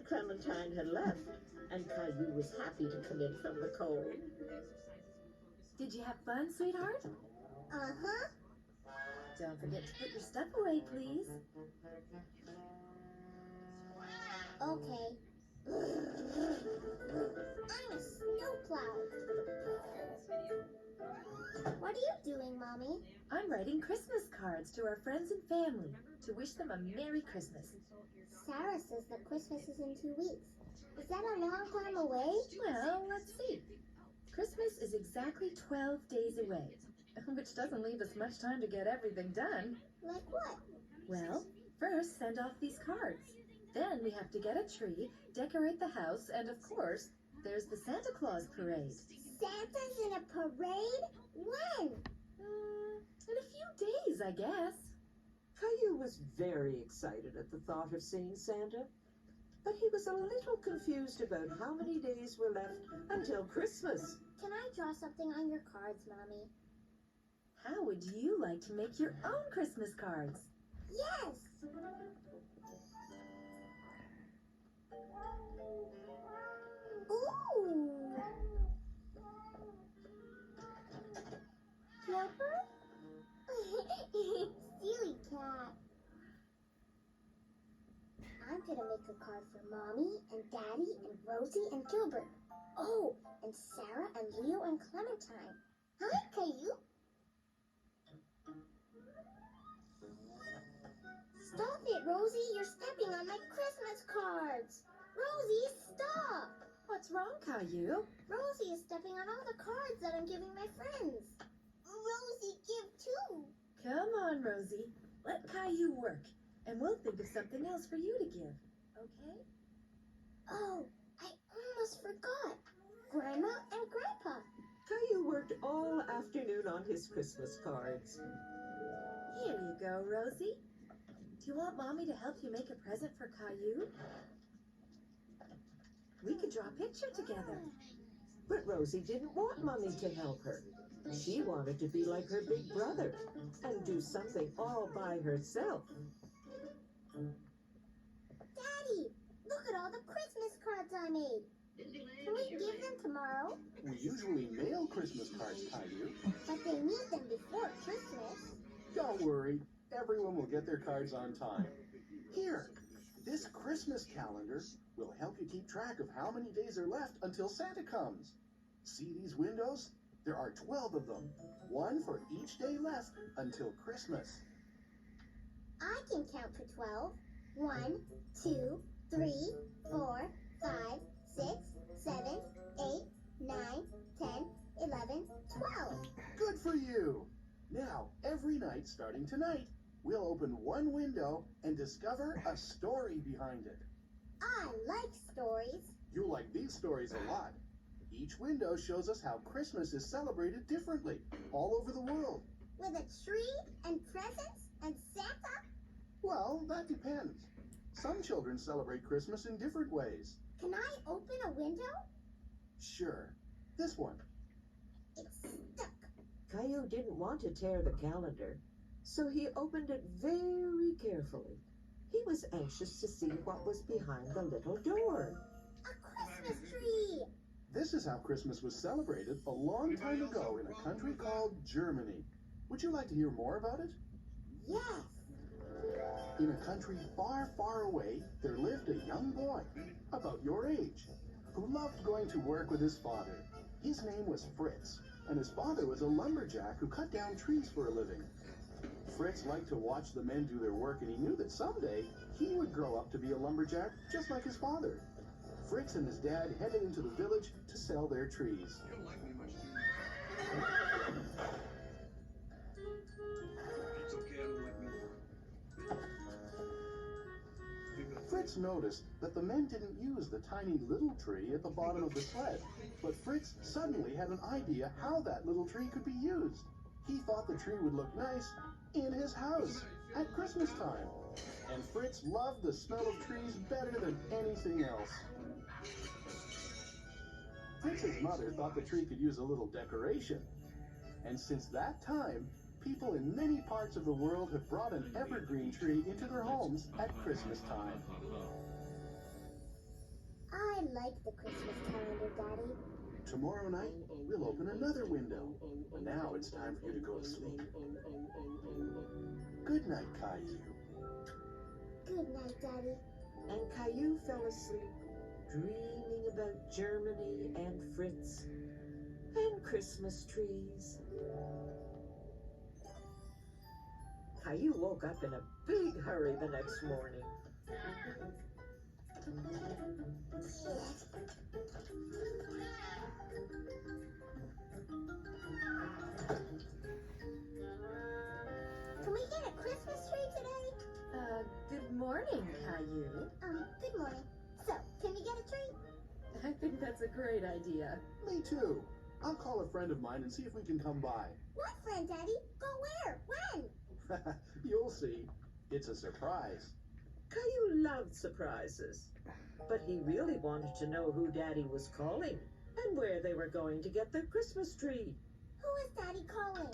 Clementine had left, and Caillou was happy to come in from the cold. Did you have fun, sweetheart? Uh-huh. Don't forget to put your stuff away, please. Okay. I'm a snowplow. What are you doing, Mommy? I'm writing Christmas cards to our friends and family to wish them a Merry Christmas. Sarah says that Christmas is in 2 weeks. Is that a long time away? Well, let's see. Christmas is exactly 12 days away, which doesn't leave us much time to get everything done. Like what? Well, first send off these cards. Then we have to get a tree, decorate the house, and of course, there's the Santa Claus parade. Santa's in a parade? When? In a few days, I guess. Caillou was very excited at the thought of seeing Santa, but he was a little confused about how many days were left until Christmas. Can I draw something on your cards, Mommy? How would you like to make your own Christmas cards? Yes! Ooh! Flopper? Silly cat. I'm gonna make a card for Mommy and Daddy and Rosie and Gilbert. Oh, and Sarah and Leo and Clementine. Hi, Caillou. Stop it, Rosie. You're stepping on my Christmas cards. Rosie, stop. What's wrong, Caillou? Rosie is stepping on all the cards that I'm giving my friends. Rosie, give too. Come on, Rosie. Let Caillou work, and we'll think of something else for you to give, okay? Oh, I almost forgot. Grandma and Grandpa. Caillou worked all afternoon on his Christmas cards. Here you go, Rosie. Do you want Mommy to help you make a present for Caillou? We could draw a picture together. But Rosie didn't want Mommy to help her. She wanted to be like her big brother and do something all by herself. Daddy, look at all the Christmas cards I made. Can we give them tomorrow? We usually mail Christmas cards, Caillou. But they need them before Christmas. Don't worry, everyone will get their cards on time. Here, this Christmas calendar will help you keep track of how many days are left until Santa comes. See these windows? There are 12 of them, one for each day left until Christmas. I can count to 12. 1, 2, 3, 4, 5, 6, 7, 8, 9, 10, 11, 12. Good for you! Now, every night starting tonight, we'll open one window and discover a story behind it. I like stories. You'll like these stories a lot. Each window shows us how Christmas is celebrated differently all over the world. With a tree and presents and Santa? Well, that depends. Some children celebrate Christmas in different ways. Can I open a window? Sure. This one. It's stuck. Caillou didn't want to tear the calendar, so he opened it very carefully. He was anxious to see what was behind the little door. A Christmas tree! This is how Christmas was celebrated a long time ago in a country called Germany. Would you like to hear more about it? Yes. In a country far, far away, there lived a young boy, about your age, who loved going to work with his father. His name was Fritz, and his father was a lumberjack who cut down trees for a living. Fritz liked to watch the men do their work, and he knew that someday he would grow up to be a lumberjack just like his father. Fritz and his dad headed into the village to sell their trees. You don't like me much, do you? It's okay, I don't like me. Fritz noticed that the men didn't use the tiny little tree at the bottom of the sled, but Fritz suddenly had an idea how that little tree could be used. He thought the tree would look nice in his house at Christmas time. And Fritz loved the smell of trees better than anything else. Fritz's mother thought the tree could use a little decoration. And since that time, people in many parts of the world have brought an evergreen tree into their homes at Christmas time. I like the Christmas calendar, Daddy. Tomorrow night, we'll open another window. But now it's time for you to go to sleep. Good night, Caillou. Good night, Daddy. And Caillou fell asleep, dreaming about Germany and Fritz and Christmas trees. Caillou woke up in a big hurry the next morning. Can we get a Christmas tree today? Good morning, Caillou. Good morning. So, can we get a tree? I think that's a great idea. Me too. I'll call a friend of mine and see if we can come by. What friend, Daddy? Go where? When? You'll see. It's a surprise. Caillou loved surprises, but he really wanted to know who Daddy was calling and where they were going to get their Christmas tree. Who is Daddy calling?